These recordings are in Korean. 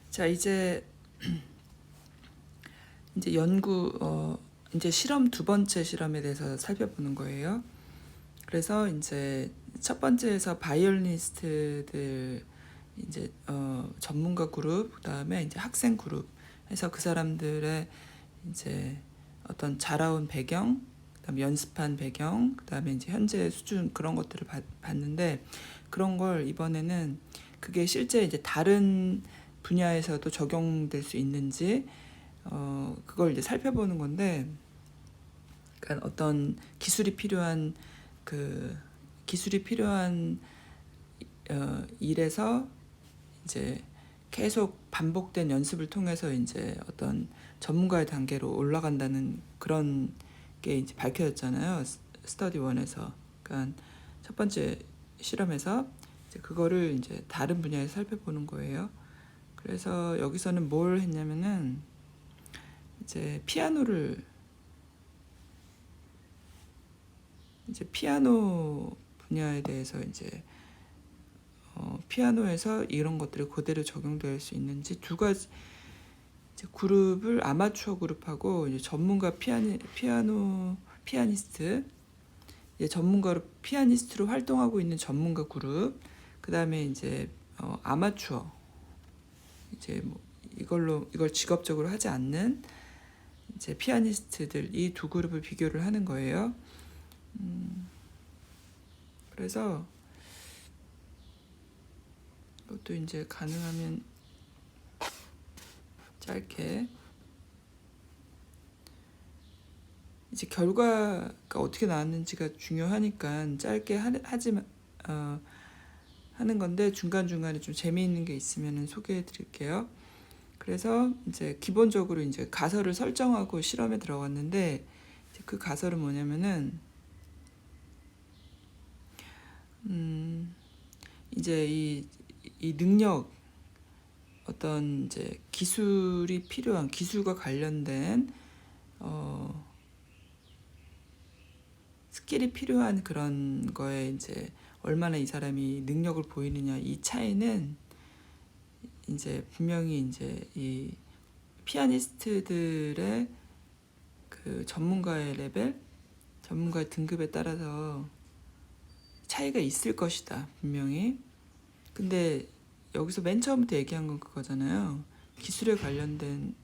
자, 이제 이제 실험 두 번째 실험에 대해서 살펴보는 거예요. 그래서 이제 첫 번째에서 바이올리니스트들 이제 전문가 그룹, 그다음에 이제 학생 그룹 해서 그 사람들의 이제 어떤 자라온 배경, 그다음에 연습한 배경, 그다음에 이제 현재 수준 그런 것들을 봤는데, 그런 걸 이번에는 그게 실제 이제 다른 분야에서도 적용될 수 있는지 그걸 이제 살펴보는 건데, 그러니까 어떤 기술이 필요한 일에서 이제 계속 반복된 연습을 통해서 이제 어떤 전문가의 단계로 올라간다는 그런 게 이제 밝혀졌잖아요. 스터디 1에서. 그러니까 첫 번째 실험에서 이제 그거를 이제 다른 분야에서 살펴보는 거예요. 그래서 여기서는 뭘 했냐면은 이제 피아노 분야에 대해서 이제 피아노에서 이런 것들이 그대로 적용될 수 있는지 두 가지 이제 그룹을 아마추어 그룹하고 이제 전문가 피아니스트, 이제 전문가로 피아니스트로 활동하고 있는 전문가 그룹, 그다음에 이제 아마추어, 이제 뭐 이걸 직업적으로 하지 않는 이제 피아니스트들, 이 두 그룹을 비교를 하는 거예요. 그래서 이것도 이제 가능하면 짧게 이제 결과가 어떻게 나왔는지가 중요하니까 짧게 하지만 하는 건데, 중간중간에 좀 재미있는 게 있으면 소개해 드릴게요. 그래서 이제 기본적으로 이제 가설을 설정하고 실험에 들어갔는데, 이제 그 가설은 뭐냐면은 이제 이 능력, 어떤 이제 기술과 관련된 스킬이 필요한 그런 거에 이제 얼마나 이 사람이 능력을 보이느냐, 이 차이는 이제 분명히 이제 이 피아니스트들의 그 전문가의 등급에 따라서 차이가 있을 것이다, 분명히. 근데 여기서 맨 처음부터 얘기한 건 그거잖아요. 기술에 관련된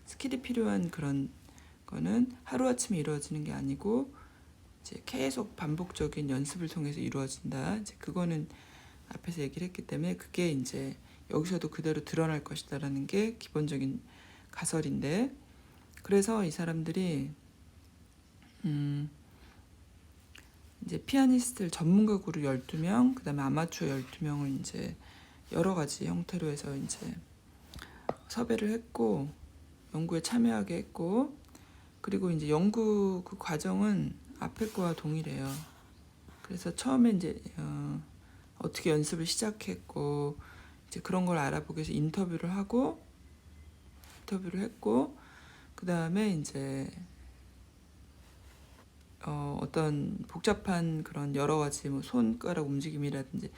스킬이 필요한 그런 거는 하루아침에 이루어지는 게 아니고 이제 계속 반복적인 연습을 통해서 이루어진다. 이제 그거는 앞에서 얘기를 했기 때문에 그게 이제 여기서도 그대로 드러날 것이다라는 게 기본적인 가설인데, 그래서 이 사람들이 이제 피아니스트 전문가 그룹 12명, 그다음에 아마추어 12명을 이제 여러 가지 형태로 해서 이제 섭외를 했고 연구에 참여하게 했고, 그리고 이제 연구 그 과정은 앞에 거와 동일해요. 그래서 처음에 이제 어떻게 연습을 시작했고 이제 그런 걸 알아보기 위해서 인터뷰를 했고, 그 다음에 이제 어떤 복잡한 그런 여러 가지 뭐 손가락 움직임이라든지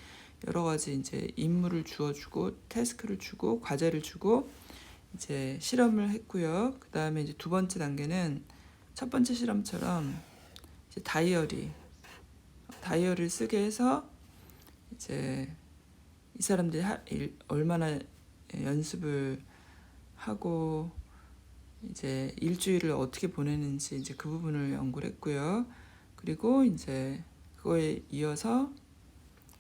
여러 가지 이제 임무를 주어주고 태스크를 주고 과제를 주고 이제 실험을 했고요. 그 다음에 이제 두 번째 단계는 첫 번째 실험처럼 이제 다이어리를 쓰게 해서 이제 이 사람들이 얼마나 연습을 하고 이제 일주일을 어떻게 보내는지 이제 그 부분을 연구를 했고요. 그리고 이제 그거에 이어서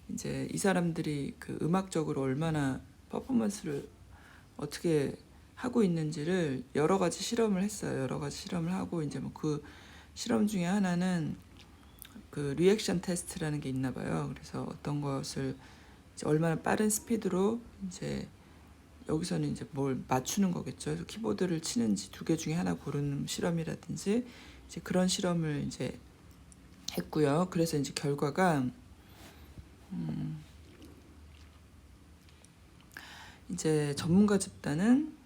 이제 이 사람들이 그 음악적으로 얼마나 퍼포먼스를 어떻게 하고 있는지를 여러 가지 실험을 했어요. 여러 가지 실험을 하고 이제 뭐 그 실험 중에 하나는 그 리액션 테스트라는 게 있나 봐요. 그래서 어떤 것을 이제 얼마나 빠른 스피드로 이제 여기서는 이제 뭘 맞추는 거겠죠. 그래서 키보드를 치는지 두 개 중에 하나 고르는 실험이라든지 이제 그런 실험을 이제 했고요. 그래서 이제 결과가 이제 전문가 집단은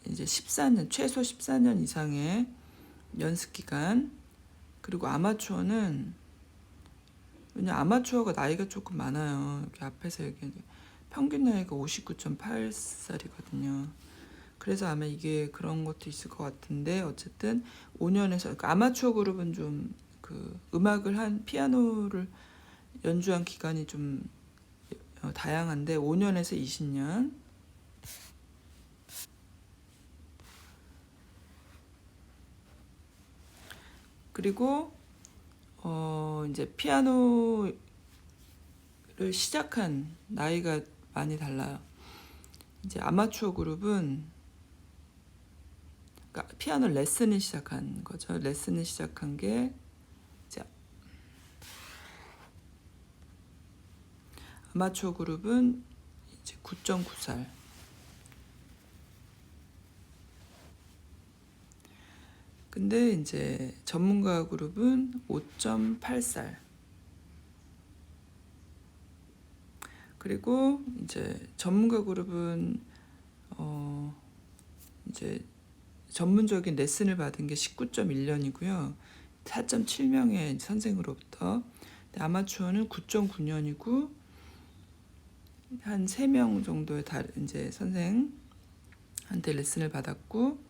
이제 14년, 최소 14년 이상의 연습 기간, 그리고 아마추어는 왜냐 아마추어가 나이가 조금 많아요. 여기 앞에서 여기 평균 나이가 59.8살이거든요. 그래서 아마 이게 그런 것도 있을 것 같은데 어쨌든 5년에서 그러니까 아마추어 그룹은 좀 그 음악을 한 피아노를 연주한 기간이 좀 다양한데 5년에서 20년. 그리고 이제 피아노를 시작한 나이가 많이 달라요. 이제 아마추어 그룹은 그러니까 피아노 레슨을 시작한 거죠. 레슨을 시작한 게 이제 아마추어 그룹은 이제 9.9살. 근데 이제 전문가 그룹은 5.8살. 그리고 이제 전문가 그룹은 이제 전문적인 레슨을 받은 게 19.1년이고요. 4.7명의 선생으로부터. 아마추어는 9.9년이고 한 3명 정도의 이제 선생한테 레슨을 받았고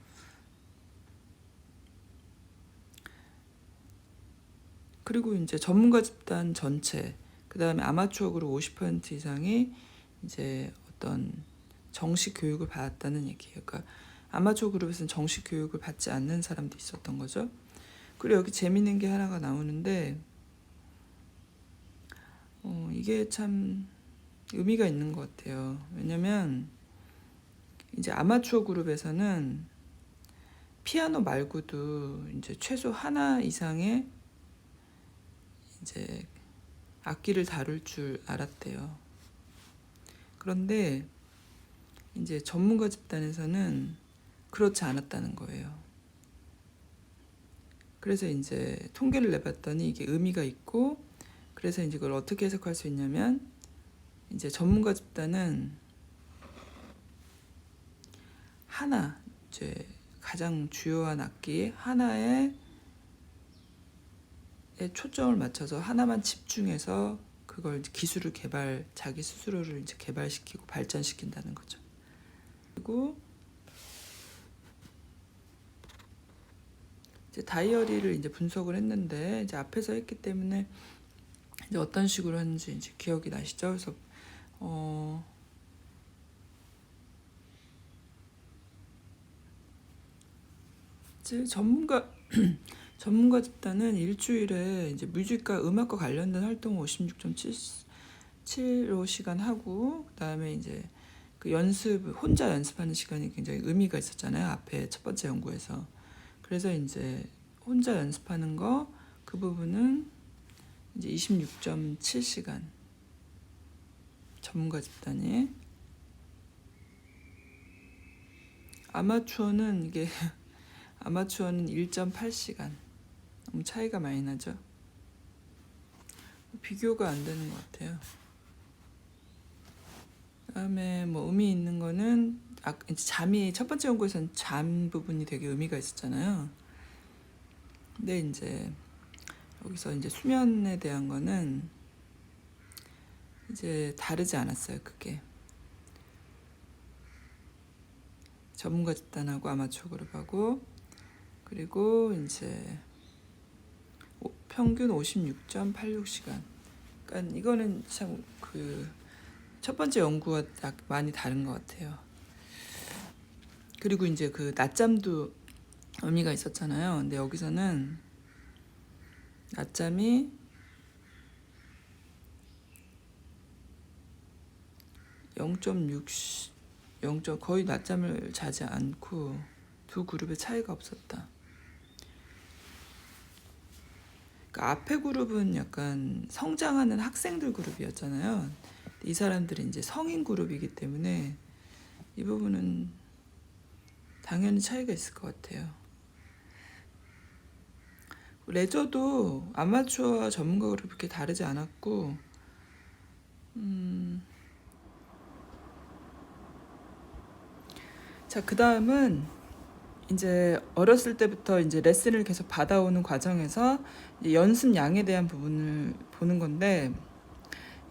그리고 이제 전문가 집단 전체 그다음에 아마추어 그룹 50% 이상이 이제 어떤 정식 교육을 받았다는 얘기예요. 그러니까 아마추어 그룹에서는 정식 교육을 받지 않는 사람도 있었던 거죠. 그리고 여기 재밌는 게 하나가 나오는데 이게 참 의미가 있는 것 같아요. 왜냐면 이제 아마추어 그룹에서는 피아노 말고도 이제 최소 하나 이상의 이제 악기를 다룰 줄 알았대요. 그런데 이제 전문가 집단에서는 그렇지 않았다는 거예요. 그래서 이제 통계를 내봤더니 이게 의미가 있고 그래서 이제 그걸 어떻게 해석할 수 있냐면 이제 전문가 집단은 하나 이제 가장 주요한 악기 하나에 초점을 맞춰서 하나만 집중해서 그걸 기술을 자기 스스로를 이제 개발시키고 발전시킨다는 거죠. 그리고 이제 다이어리를 이제 분석을 했는데 이제 앞에서 했기 때문에 이제 어떤 식으로 하는지 이제 기억이 나시죠? 그래서 이제 전문가 집단은 일주일에 이제 뮤직과 음악과 관련된 활동을 56.75시간 하고 그다음에 이제 그 혼자 연습하는 시간이 굉장히 의미가 있었잖아요. 앞에 첫 번째 연구에서. 그래서 이제 혼자 연습하는 거 그 부분은 이제 26.7시간 전문가 집단이 아마추어는 1.8시간 너무 차이가 많이 나죠. 비교가 안 되는 것 같아요. 그다음에 뭐 의미 있는 거는 잠이 첫 번째 연구에서는 잠 부분이 되게 의미가 있었잖아요. 근데 이제 여기서 이제 수면에 대한 거는 이제 다르지 않았어요. 그게 전문가 집단하고 아마추어 그룹하고 그리고 이제 평균 56.86시간. 그러니까 이거는 참 그 첫 번째 연구와 많이 다른 것 같아요. 그리고 이제 그 낮잠도 의미가 있었잖아요. 근데 여기서는 낮잠이 0.6 거의 낮잠을 자지 않고 두 그룹의 차이가 없었다. 그러니까 앞에 그룹은 약간 성장하는 학생들 그룹이었잖아요. 이 사람들이 이제 성인 그룹이기 때문에 이 부분은 당연히 차이가 있을 것 같아요. 레저도 아마추어와 전문가 그룹 그렇게 다르지 않았고 자, 그 다음은 이제 어렸을 때부터 이제 레슨을 계속 받아오는 과정에서 이제 연습량에 대한 부분을 보는 건데,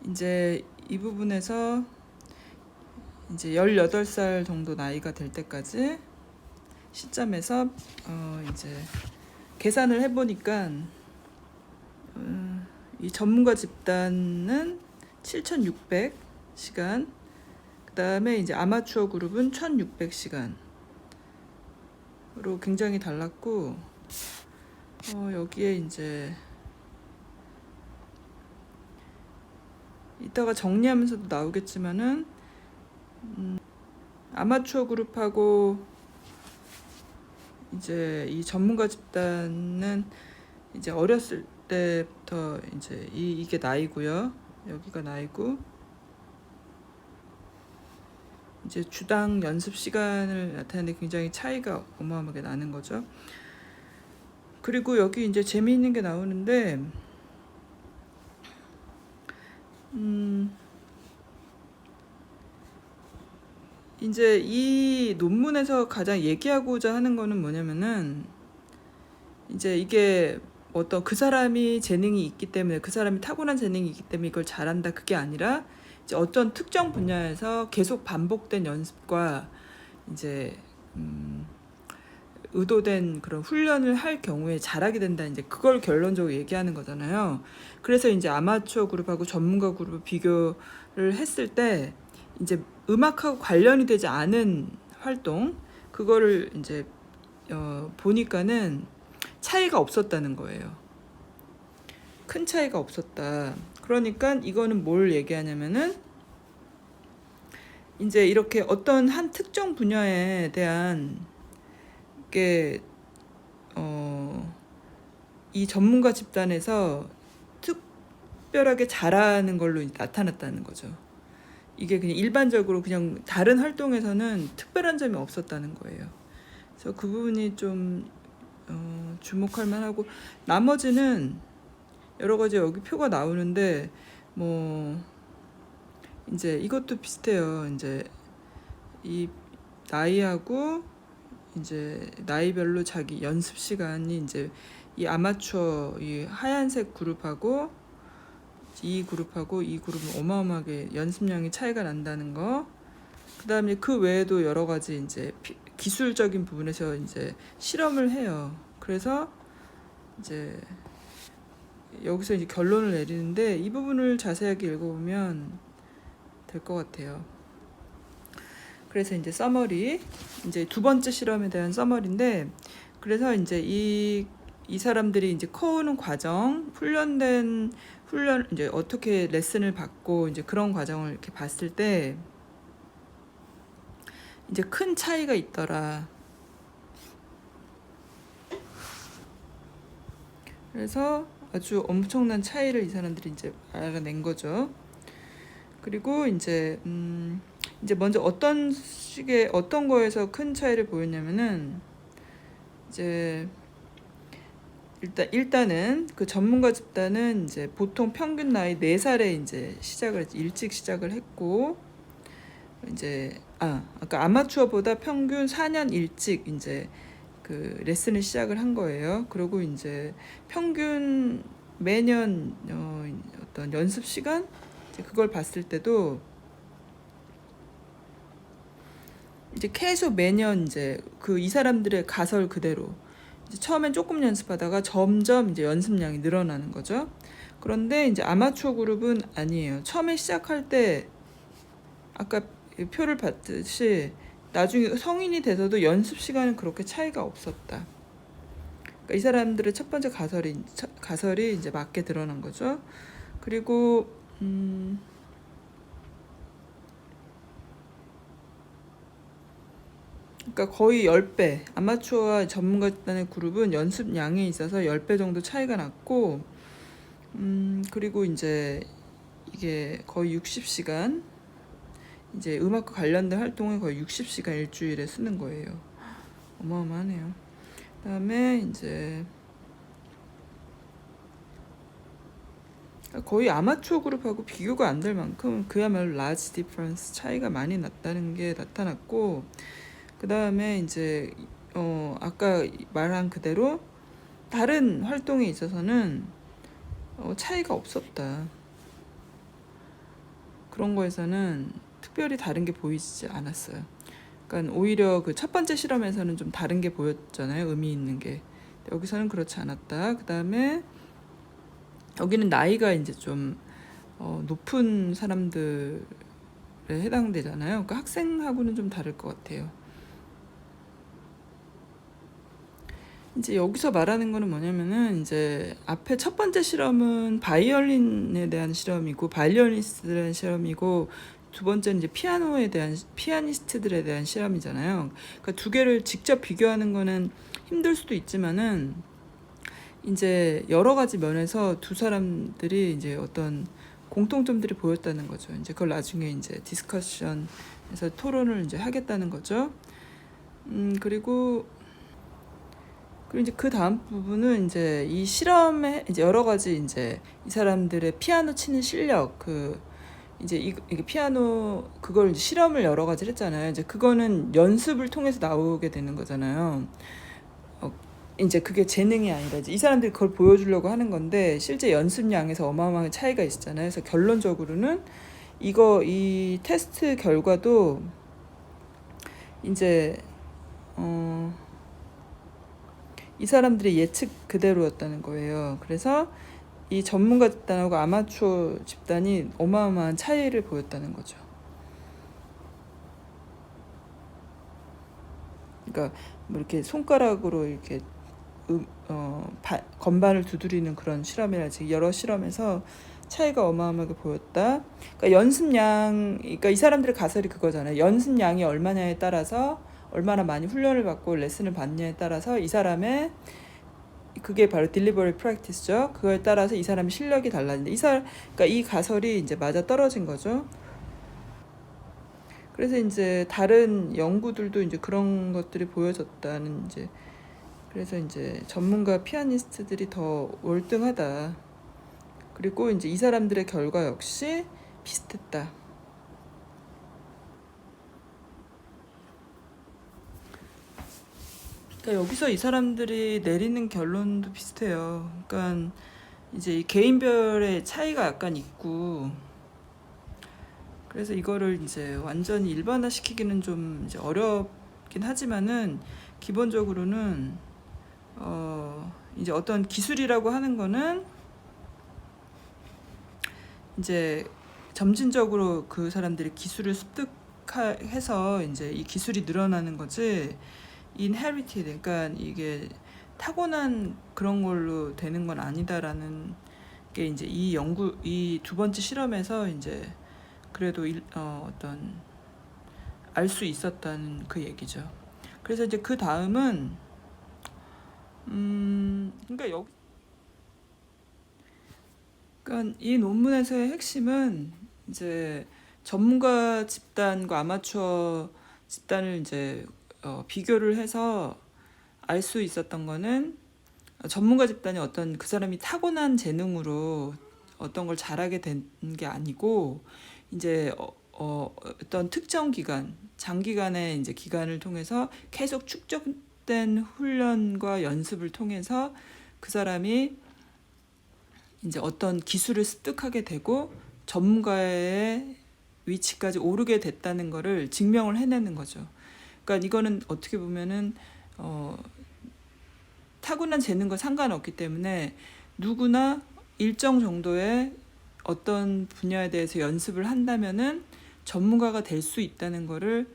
이제 이 부분에서 이제 18살 정도 나이가 될 때까지 시점에서 이제 계산을 해보니까 이 전문가 집단은 7,600시간, 그 다음에 이제 아마추어 그룹은 1,600시간으로 굉장히 달랐고, 여기에 이제 이따가 정리하면서도 나오겠지만은 아마추어 그룹하고 이제 이 전문가 집단은 이제 어렸을 때부터 이제 이게 나이고요. 여기가 나이고, 이제 주당 연습 시간을 나타내는데 굉장히 차이가 어마어마하게 나는 거죠. 그리고 여기 이제 재미있는 게 나오는데, 이제 이 논문에서 가장 얘기하고자 하는 거는 뭐냐면은, 이제 이게 어떤 그 사람이 재능이 있기 때문에, 그 사람이 타고난 재능이 있기 때문에 이걸 잘한다, 그게 아니라 이제 어떤 특정 분야에서 계속 반복된 연습과 이제 의도된 그런 훈련을 할 경우에 잘하게 된다, 이제 그걸 결론적으로 얘기하는 거잖아요. 그래서 이제 아마추어 그룹하고 전문가 그룹을 비교를 했을 때 이제 음악하고 관련이 되지 않은 활동, 그거를 이제 보니까는 차이가 없었다는 거예요. 큰 차이가 없었다. 그러니까 이거는 뭘 얘기하냐면은, 이제 이렇게 어떤 한 특정 분야에 대한 게 이 전문가 집단에서 특별하게 잘하는 걸로 나타났다는 거죠. 이게 그냥 일반적으로 그냥 다른 활동에서는 특별한 점이 없었다는 거예요. 그래서 그 부분이 좀 주목할 만하고, 나머지는 여러 가지 여기 표가 나오는데, 뭐 이제 이것도 비슷해요. 이제 이 나이하고 이제 나이별로 자기 연습 시간이, 이제 이 아마추어 이 하얀색 그룹하고 이 그룹하고 이 그룹은 어마어마하게 연습량이 차이가 난다는 거. 그다음에 그 외에도 여러 가지 이제 기술적인 부분에서 이제 실험을 해요. 그래서 이제 여기서 이제 결론을 내리는데, 이 부분을 자세하게 읽어보면 될 것 같아요. 그래서 이제 서머리, 이제 두 번째 실험에 대한 서머리인데, 그래서 이제 이 사람들이 이제 커오는 과정, 훈련 이제 어떻게 레슨을 받고 이제 그런 과정을 이렇게 봤을 때 이제 큰 차이가 있더라. 그래서 아주 엄청난 차이를 이 사람들이 이제 알아낸 거죠. 그리고 이제 먼저 어떤 거에서 큰 차이를 보였냐면은, 이제 일단은 그 전문가 집단은 이제 보통 평균 나이 4살에 이제 일찍 시작을 했고, 이제 아까 아마추어보다 평균 4년 일찍 이제 그 레슨을 시작을 한 거예요. 그리고 이제 평균 매년 어떤 연습 시간, 이제 그걸 봤을 때도 이제 계속 매년 이제 이 사람들의 가설 그대로 이제 처음엔 조금 연습하다가 점점 이제 연습량이 늘어나는 거죠. 그런데 이제 아마추어 그룹은 아니에요. 처음에 시작할 때 아까 표를 봤듯이 나중에 성인이 돼서도 연습 시간은 그렇게 차이가 없었다. 그러니까 이 사람들의 첫 번째 가설이 이제 맞게 드러난 거죠. 그리고 그러니까 거의 10배, 아마추어와 전문가 집단의 그룹은 연습량에 있어서 10배 정도 차이가 났고, 그리고 이제 이게 거의 60시간, 이제 음악과 관련된 활동을 거의 60시간 일주일에 쓰는 거예요. 어마어마하네요. 그다음에 이제 거의 아마추어 그룹하고 비교가 안 될 만큼 그야말로 라지 디퍼런스, 차이가 많이 났다는 게 나타났고, 그 다음에 이제 아까 말한 그대로 다른 활동에 있어서는 차이가 없었다. 그런 거에서는 특별히 다른 게 보이지 않았어요. 그러니까 오히려 그 첫 번째 실험에서는 좀 다른 게 보였잖아요. 의미 있는 게. 여기서는 그렇지 않았다. 그 다음에 여기는 나이가 이제 좀 높은 사람들에 해당되잖아요. 그러니까 학생하고는 좀 다를 것 같아요. 이제 여기서 말하는 거는 뭐냐면은 이제 앞에 첫 번째 실험은 바이올린에 대한 실험이고 바이올리니스트에 대한 실험이고 두 번째는 이제 피아니스트들에 대한 실험이잖아요. 그러니까 두 개를 직접 비교하는 거는 힘들 수도 있지만은 이제 여러 가지 면에서 두 사람들이 이제 어떤 공통점들이 보였다는 거죠. 이제 그걸 나중에 이제 디스커션에서 토론을 이제 하겠다는 거죠. 그리고 이제 그 다음 부분은 이제 이 실험에 이제 여러 가지 이제 이 사람들의 피아노 치는 실력 이제 이게 피아노 그걸 이제 실험을 여러 가지를 했잖아요. 이제 그거는 연습을 통해서 나오게 되는 거잖아요. 이제 그게 재능이 아니라 이제 이 사람들이 그걸 보여주려고 하는 건데 실제 연습량에서 어마어마한 차이가 있잖아요. 그래서 결론적으로는 이 테스트 결과도 이제 이 사람들의 예측 그대로였다는 거예요. 그래서 이 전문가 집단하고 아마추어 집단이 어마어마한 차이를 보였다는 거죠. 그러니까 뭐 이렇게 손가락으로 이렇게 건반을 두드리는 그런 실험이라든지 여러 실험에서 차이가 어마어마하게 보였다. 그러니까 그러니까 이 사람들의 가설이 그거잖아요. 연습량이 얼마냐에 따라서 얼마나 많이 훈련을 받고 레슨을 받냐에 따라서 이 사람의 그게 바로 delivery practice죠. 그거에 따라서 이 사람의 실력이 달라진다. 그러니까 이 가설이 이제 맞아 떨어진 거죠. 그래서 이제 다른 연구들도 이제 그런 것들이 보여졌다는 이제 그래서 이제 전문가 피아니스트들이 더 월등하다. 그리고 이제 이 사람들의 결과 역시 비슷했다. 그러니까 여기서 이 사람들이 내리는 결론도 비슷해요. 그러니까 이제 이 개인별의 차이가 약간 있고 그래서 이거를 이제 완전히 일반화시키기는 좀 이제 어렵긴 하지만은 기본적으로는 이제 어떤 기술이라고 하는 거는 이제 점진적으로 그 사람들이 기술을 습득해서 이제 이 기술이 늘어나는 거지 inherited 그러니까 이게 타고난 그런 걸로 되는 건 아니다라는 게 이제 이 두 번째 실험에서 이제 그래도 어떤 알 수 있었다는 그 얘기죠. 그래서 이제 그 다음은 그러니까 그러니까 이 논문에서의 핵심은 이제 전문가 집단과 아마추어 집단을 이제 비교를 해서 알 수 있었던 거는 전문가 집단이 어떤 그 사람이 타고난 재능으로 어떤 걸 잘하게 된 게 아니고 이제 어떤 특정 기간, 장기간의 이제 기간을 통해서 계속 축적된 훈련과 연습을 통해서 그 사람이 이제 어떤 기술을 습득하게 되고 전문가의 위치까지 오르게 됐다는 거를 증명을 해내는 거죠. 그러니까 이거는 어떻게 보면은 타고난 재능과 상관없기 때문에 누구나 일정 정도의 어떤 분야에 대해서 연습을 한다면은 전문가가 될 수 있다는 거를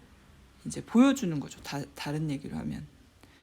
이제 보여주는 거죠. 다른 얘기로 하면.